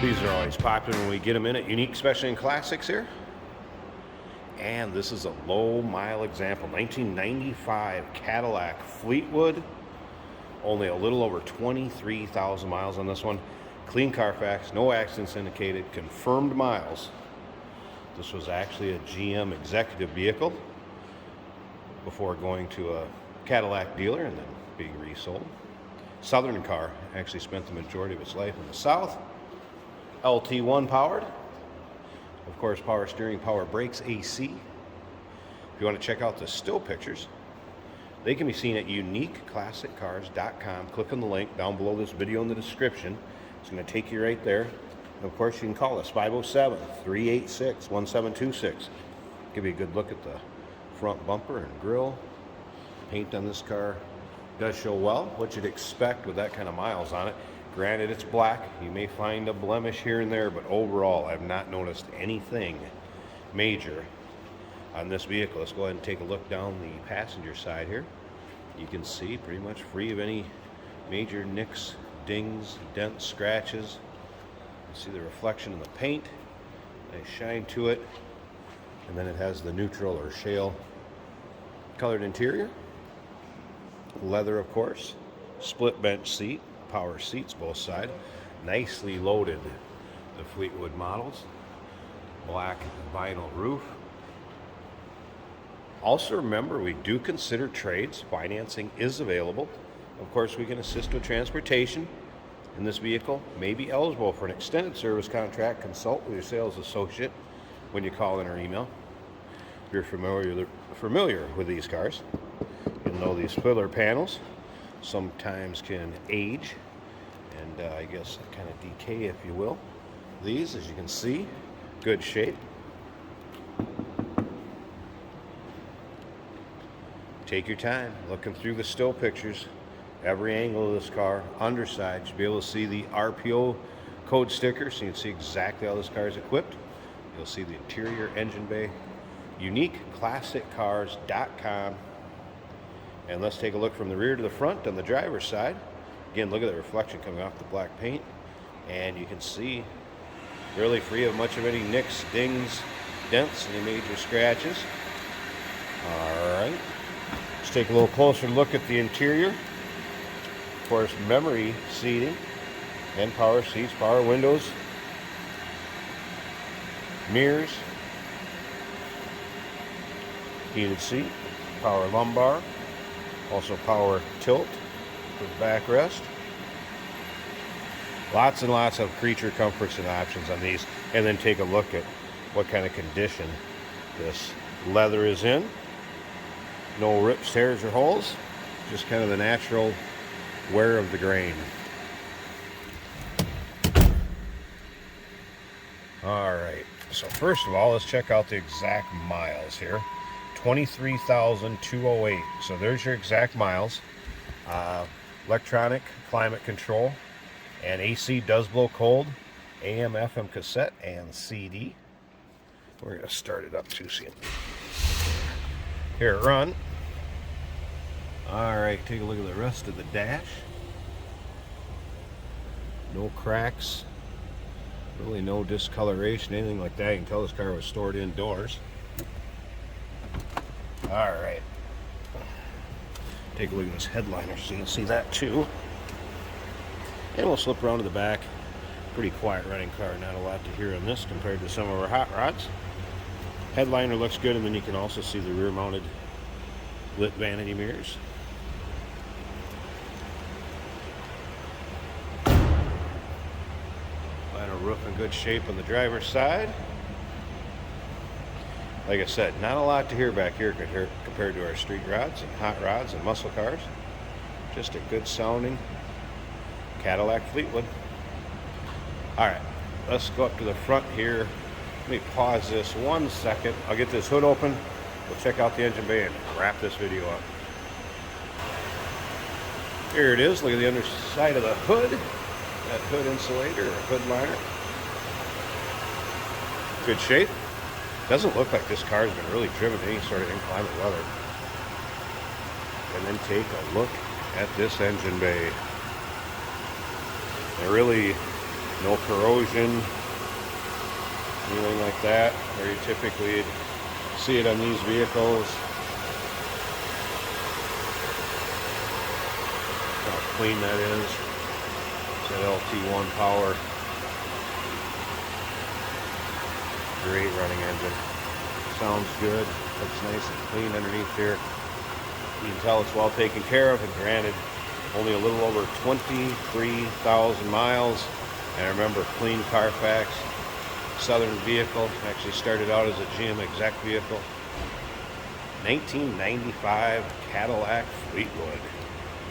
These are always popular when we get them in at Unique, especially in classics here. And this is a low mile example. 1995 Cadillac Fleetwood. Only a little over 23,000 miles on this one. Clean Carfax, no accidents indicated, confirmed miles. This was actually a GM executive vehicle before going to a Cadillac dealer and then being resold. Southern car, actually spent the majority of its life in the South. LT1 powered. Of course, power steering, power brakes, AC. If you want to check out the still pictures, they can be seen at uniqueclassiccars.com. Click on the link down below this video in the description. It's going to take you right there. And of course, you can call us 507-386-1726. Give you a good look at the front bumper and grille. Paint on this car does show well, what you'd expect with that kind of miles on it. Granted, it's black. You may find a blemish here and there, but overall, I've not noticed anything major on this vehicle. Let's go ahead and take a look down the passenger side here. You can see pretty much free of any major nicks, dings, dents, scratches. You see the reflection in the paint, nice shine to it, and then it has the neutral or shale colored interior. Leather, of course, split bench seat, power seats both sides, nicely loaded, the Fleetwood models, black vinyl roof. Also remember, we do consider trades. Financing is available. Of course, we can assist with transportation in this vehicle. May be eligible for an extended service contract. Consult with your sales associate when you call in or email. If you're familiar with these cars, you'll know these filler panels sometimes can age and I guess kind of decay, if you will. These, as you can see, good shape. Take your time looking through the still pictures. Every angle of this car, underside, you'll be able to see the RPO code sticker, so you can see exactly how this car is equipped. You'll see the interior engine bay. UniqueClassicCars.com. And let's take a look from the rear to the front on the driver's side. Again, look at the reflection coming off the black paint. And you can see really free of much of any nicks, dings, dents, any major scratches. All right. Let's take a little closer look at the interior. Of course, memory seating and power seats, power windows, mirrors, heated seat, power lumbar. Also power tilt for the backrest. Lots and lots of creature comforts and options on these. And then take a look at what kind of condition this leather is in. No rips, tears, or holes. Just kind of the natural wear of the grain. All right. So first of all, let's check out the exact miles here. 23,208. So there's your exact miles. Electronic climate control, and AC does blow cold. AM, FM cassette, and CD. We're going to start it up too soon. Here, run. All right, take a look at the rest of the dash. No cracks. Really no discoloration, anything like that. You can tell this car was stored indoors. All right, take a look at this headliner so you can see that too. And we'll slip around to the back. Pretty quiet running car, not a lot to hear on this compared to some of our hot rods. Headliner looks good, and then you can also see the rear mounted lit vanity mirrors. Vinyl roof in good shape on the driver's side. Like I said, not a lot to hear back here compared to our street rods and hot rods and muscle cars. Just a good sounding Cadillac Fleetwood. All right, let's go up to the front here. Let me pause this 1 second. I'll get this hood open. We'll check out the engine bay and wrap this video up. Here it is. Look at the underside of the hood. That hood insulator or hood liner. Good shape. Doesn't look like this car has been really driven to any sort of inclement weather. And then take a look at this engine bay. It really No corrosion, anything like that, where you typically see it on these vehicles. How clean that is. It's that LT1 power. Great running engine. Sounds good. Looks nice and clean underneath here. You can tell it's well taken care of, and granted, only a little over 23,000 miles. And remember, clean Carfax, Southern vehicle. Actually started out as a GM exec vehicle. 1995 Cadillac Fleetwood.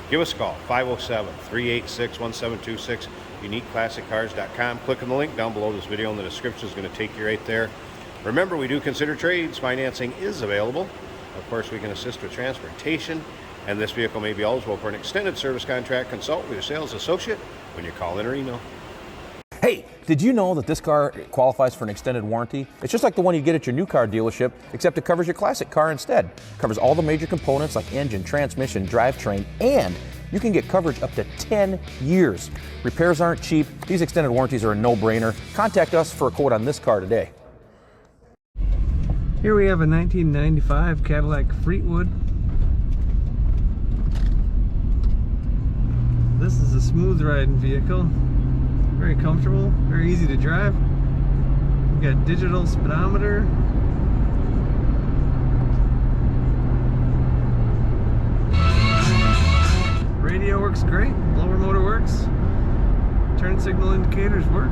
Give us a call, 507-386-1726, uniqueclassiccars.com. Click on the link down below this video in the description. Is going to take you right there. Remember, we do consider trades. Financing is available. Of course, we can assist with transportation, and this vehicle may be eligible for an extended service contract. Consult with your sales associate when you call in or email. Hey, did you know that this car qualifies for an extended warranty? It's just like the one you get at your new car dealership, except it covers your classic car instead. It covers all the major components like engine, transmission, drivetrain, and you can get coverage up to 10 years. Repairs aren't cheap. These extended warranties are a no-brainer. Contact us for a quote on this car today. Here we have a 1995 Cadillac Fleetwood. This is a smooth riding vehicle. Very comfortable, very easy to drive. We've got digital speedometer. Radio works great, blower motor works. Turn signal indicators work.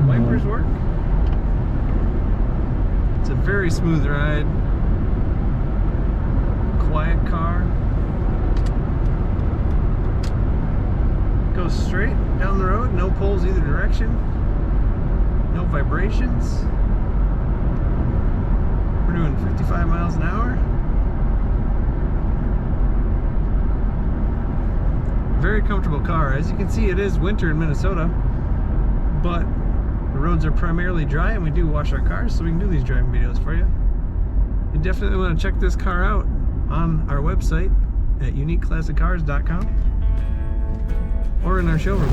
Wipers work. It's a very smooth ride. Quiet car. Goes straight down the road, no poles either direction, no vibrations. We're doing 55 miles an hour. Very comfortable car. As you can see, it is winter in Minnesota, but the roads are primarily dry, and we do wash our cars, so we can do these driving videos for you. You definitely want to check this car out on our website at uniqueclassiccars.com or in our showroom.